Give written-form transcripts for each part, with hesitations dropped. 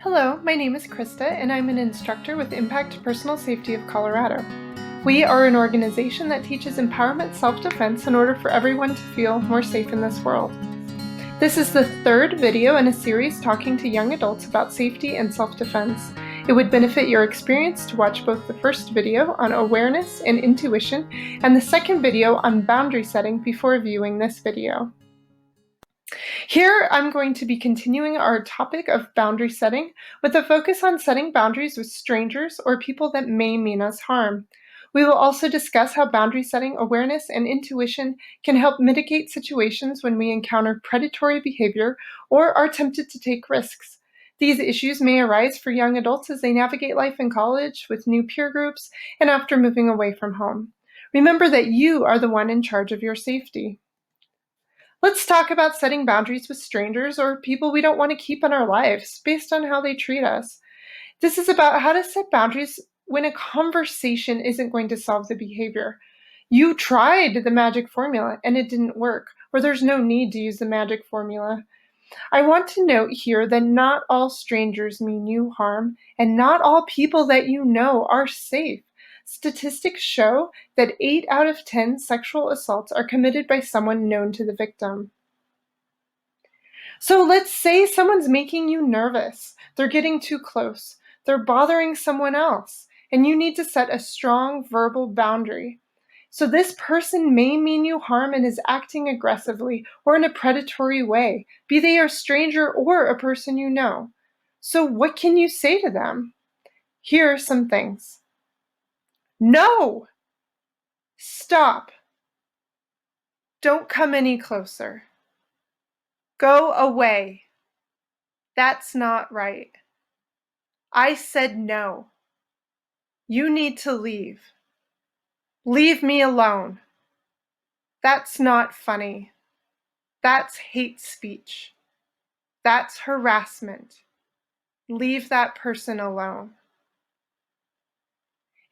Hello, my name is Krista, and I'm an instructor with Impact Personal Safety of Colorado. We are an organization that teaches empowerment self-defense in order for everyone to feel more safe in this world. This is the third video in a series talking to young adults about safety and self-defense. It would benefit your experience to watch both the first video on awareness and intuition and the second video on boundary setting before viewing this video. Here, I'm going to be continuing our topic of boundary setting with a focus on setting boundaries with strangers or people that may mean us harm. We will also discuss how boundary setting awareness and intuition can help mitigate situations when we encounter predatory behavior or are tempted to take risks. These issues may arise for young adults as they navigate life in college, with new peer groups, and after moving away from home. Remember that you are the one in charge of your safety. Let's talk about setting boundaries with strangers or people we don't want to keep in our lives based on how they treat us. This is about how to set boundaries when a conversation isn't going to solve the behavior. You tried the magic formula and it didn't work, or there's no need to use the magic formula. I want to note here that not all strangers mean you harm, and not all people that you know are safe. Statistics show that 8 out of 10 sexual assaults are committed by someone known to the victim. So let's say someone's making you nervous. They're getting too close. They're bothering someone else, and you need to set a strong verbal boundary. So this person may mean you harm and is acting aggressively or in a predatory way, be they a stranger or a person you know. So what can you say to them? Here are some things. No! Stop! Don't come any closer. Go away. That's not right. I said no. You need to leave. Leave me alone. That's not funny. That's hate speech. That's harassment. Leave that person alone.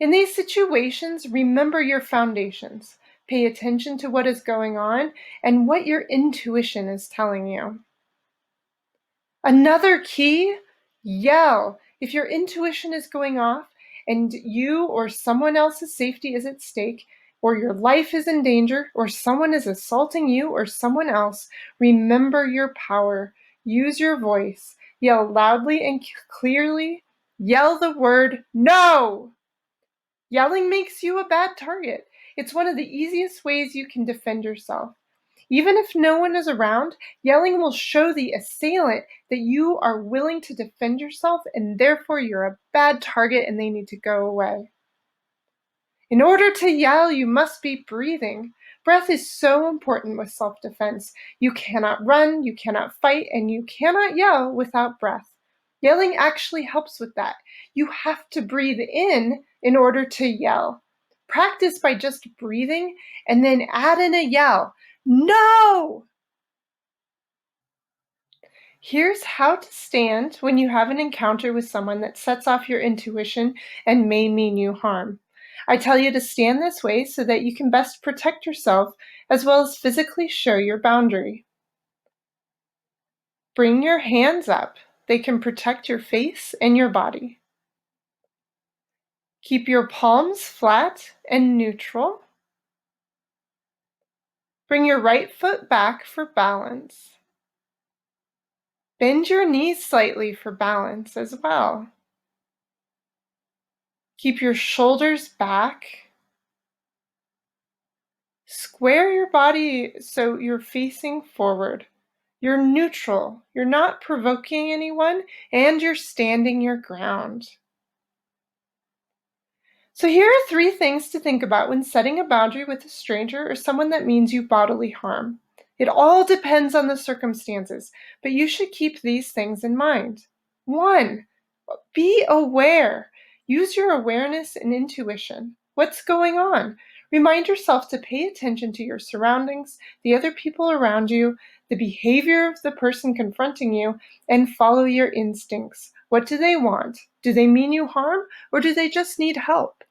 In these situations, remember your foundations. Pay attention to what is going on and what your intuition is telling you. Another key, yell. If your intuition is going off and you or someone else's safety is at stake, or your life is in danger, or someone is assaulting you or someone else, remember your power. Use your voice. Yell loudly and clearly. Yell the word no. Yelling makes you a bad target. It's one of the easiest ways you can defend yourself. Even if no one is around, yelling will show the assailant that you are willing to defend yourself and therefore you're a bad target and they need to go away. In order to yell, you must be breathing. Breath is so important with self-defense. You cannot run, you cannot fight, and you cannot yell without breath. Yelling actually helps with that. You have to breathe in order to yell. Practice by just breathing and then add in a yell. No! Here's how to stand when you have an encounter with someone that sets off your intuition and may mean you harm. I tell you to stand this way so that you can best protect yourself as well as physically show your boundary. Bring your hands up. They can protect your face and your body. Keep your palms flat and neutral. Bring your right foot back for balance. Bend your knees slightly for balance as well. Keep your shoulders back. Square your body so you're facing forward. You're neutral. You're not provoking anyone, and you're standing your ground. So here are 3 things to think about when setting a boundary with a stranger or someone that means you bodily harm. It all depends on the circumstances, but you should keep these things in mind. 1, be aware. Use your awareness and intuition. What's going on? Remind yourself to pay attention to your surroundings, the other people around you, the behavior of the person confronting you, and follow your instincts. What do they want? Do they mean you harm, or do they just need help?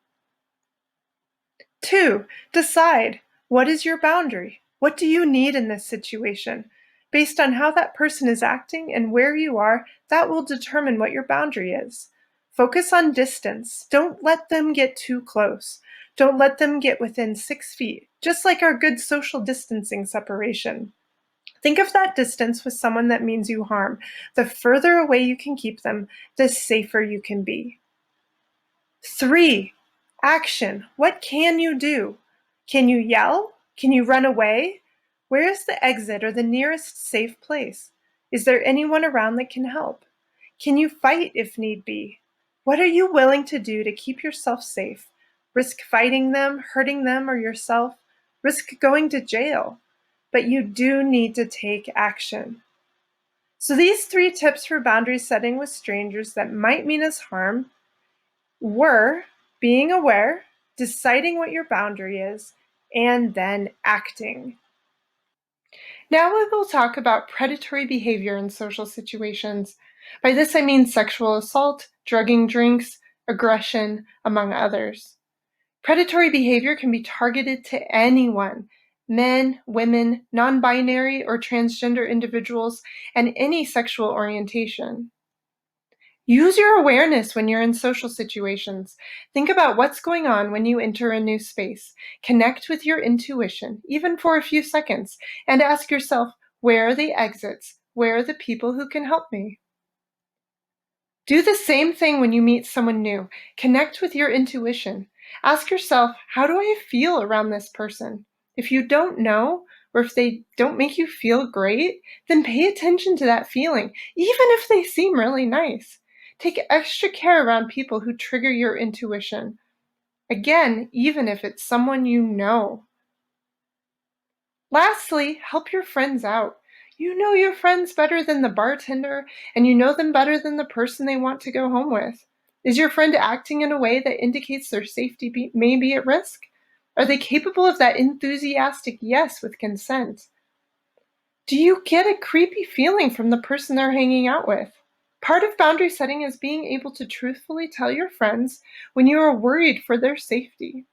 2, decide, what is your boundary? What do you need in this situation? Based on how that person is acting and where you are, that will determine what your boundary is. Focus on distance. Don't let them get too close. Don't let them get within 6 feet, just like our good social distancing separation. Think of that distance with someone that means you harm. The further away you can keep them, the safer you can be. 3, action. What can you do? Can you yell? Can you run away? Where is the exit or the nearest safe place? Is there anyone around that can help? Can you fight if need be? What are you willing to do to keep yourself safe? Risk fighting them, hurting them or yourself? Risk going to jail? But you do need to take action. So these 3 tips for boundary setting with strangers that might mean us harm were being aware, deciding what your boundary is, and then acting. Now we will talk about predatory behavior in social situations. By this I mean sexual assault, drugging drinks, aggression, among others. Predatory behavior can be targeted to anyone, men, women, non-binary or transgender individuals, and any sexual orientation. Use your awareness when you're in social situations. Think about what's going on when you enter a new space. Connect with your intuition, even for a few seconds, and ask yourself, where are the exits? Where are the people who can help me? Do the same thing when you meet someone new. Connect with your intuition. Ask yourself, how do I feel around this person? If you don't know, or if they don't make you feel great, then pay attention to that feeling, even if they seem really nice. Take extra care around people who trigger your intuition. Again, even if it's someone you know. Lastly, help your friends out. You know your friends better than the bartender, and you know them better than the person they want to go home with. Is your friend acting in a way that indicates their safety may be at risk? Are they capable of that enthusiastic yes with consent? Do you get a creepy feeling from the person they're hanging out with? Part of boundary setting is being able to truthfully tell your friends when you are worried for their safety.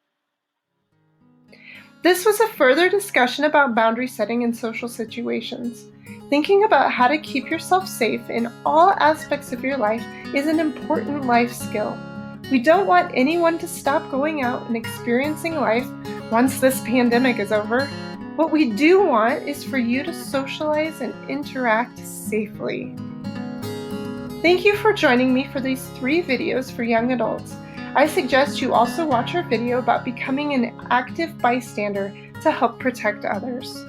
This was a further discussion about boundary setting in social situations. Thinking about how to keep yourself safe in all aspects of your life is an important life skill. We don't want anyone to stop going out and experiencing life once this pandemic is over. What we do want is for you to socialize and interact safely. Thank you for joining me for these 3 videos for young adults. I suggest you also watch our video about becoming an active bystander to help protect others.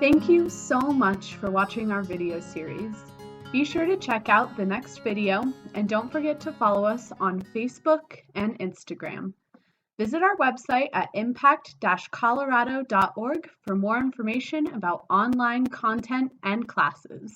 Thank you so much for watching our video series. Be sure to check out the next video and don't forget to follow us on Facebook and Instagram. Visit our website at impact-colorado.org for more information about online content and classes.